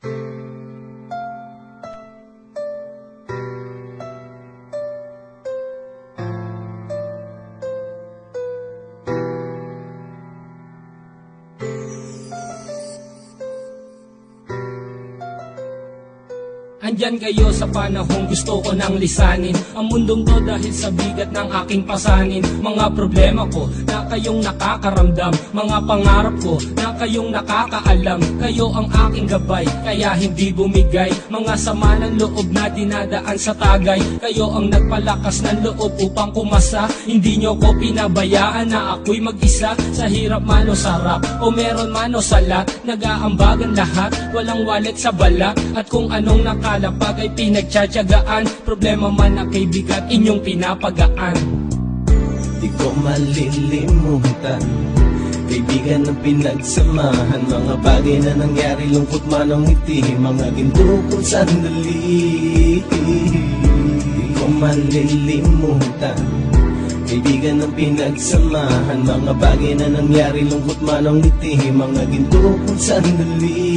Andyan kayo sa panahong gusto ko nang lisanin ang mundong to dahil sa bigat ng aking pasanin. Mga problema ko na kayong nakakaramdam, mga pangarap ko na kayong nakakaalam. Kayo ang aking gabay, kaya hindi bumigay. Mga sama ng loob na dinadaan sa tagay. Kayo ang nagpalakas ng loob upang kumasa. Hindi nyo ko pinabayaan na ako'y mag-isa. Sa hirap man o sarap, o meron man o salat, nag-aambagan lahat, walang walit sa balak. At kung anong nakalapag ay pinagtsatsagaan, problema man na kay bigat inyong pinapagaan. Di ko malilimutan, kaibigan ng pinagsamahan, mga bagay na nangyari, lungkot man ang ngiti, mga ginto kong sandali. Di ko malilimutan, kaibigan ng pinagsamahan, mga bagay na nangyari, lungkot man ang ngiti, mga ginto kong sandali.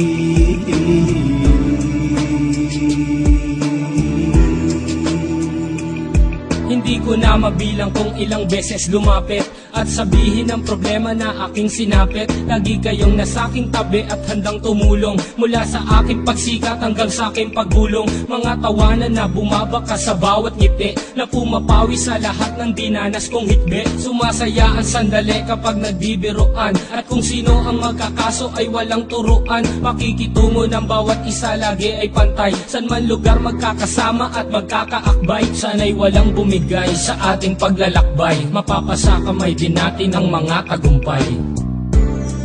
Hindi ko na mabilang kung ilang beses lumapit at sabihin ang problema na aking sinapit. Lagi kayong nasa aking tabi at handang tumulong, mula sa aking pagsikat hanggang sa aking paggulong. Mga tawanan na bumabaka sa bawat ngiti, na pumapawi sa lahat ng dinanas kong hitbe. Sumasaya ang sandali kapag nagbibiroan, at kung sino ang magkakaso ay walang turuan. Makikitungo ng bawat isa lagi ay pantay, san man lugar magkakasama at magkakaakbay. Sana'y walang bumigay sa ating paglalakbay, mapapasa kamay din natin ang mga tagumpay.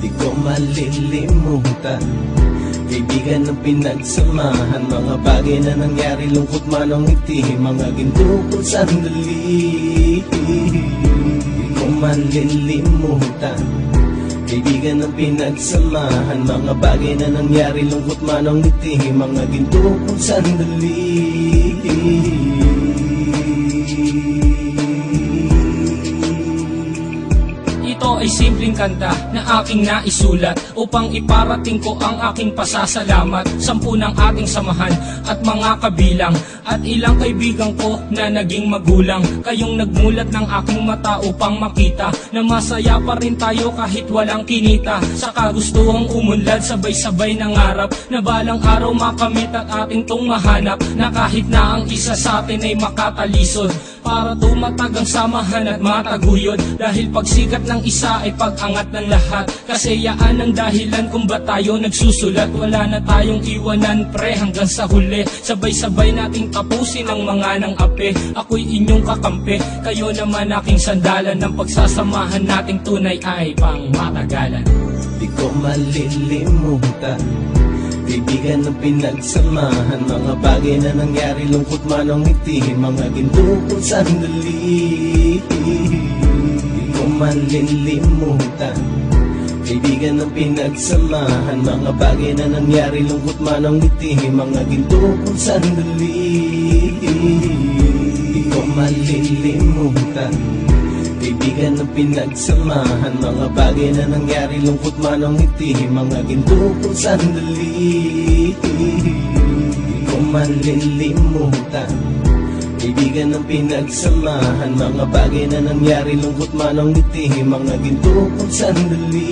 Di ko malilimutan, kaibigan ng pinagsamahan, mga bagay na nangyari, lungkot man ang ngiti, mga ginto kong sandali. Di ko malilimutan, kaibigan ng pinagsamahan, mga bagay na nangyari, lungkot man ang ngiti, mga ginto kong sandali. Ito ay simpleng kanta na aking naisulat upang iparating ko ang aking pasasalamat. 10 ng ating samahan at mga kabilang, at ilang kaibigan ko na naging magulang. Kayong nagmulat ng aking mata upang makita na masaya pa rin tayo kahit walang kinita. Sa kagustuhang umunlad, sabay-sabay nangarap na balang araw makamit at ating tong mahanap, na kahit na ang isa sa atin ay makatalisod, para tumatag ang samahan at mataguyod. Dahil pagsikat ng isa ay pag-angat ng lahat, kasi yaan ang dahilan kung ba tayo nagsusulat. Wala na tayong iwanan pre hanggang sa huli, sabay-sabay nating tapusin ang mga nang ape. Ako'y inyong kakampi, kayo naman aking sandalan, ng pagsasamahan nating tunay ay pang matagalan. Di ko malilimutan, kaibigan ng pinagsamahan, mga bagay na nangyari, lungkot man ang ngiti, mga ginto kong sandali. Di ko malilimutan, kaibigan ng pinagsamahan, mga bagay na nangyari, lungkot man ang ngiti, mga ginto kong sandali. Di ko malilimutan, kaibigan ng pinagsamahan, mga bagay na nangyari, lungkot man ang ngiti, mga ginto kong sandali. Di ko malilimutan, kaibigan ng pinagsamahan, mga bagay na nangyari, lungkot man ang ngiti, mga ginto kong sandali.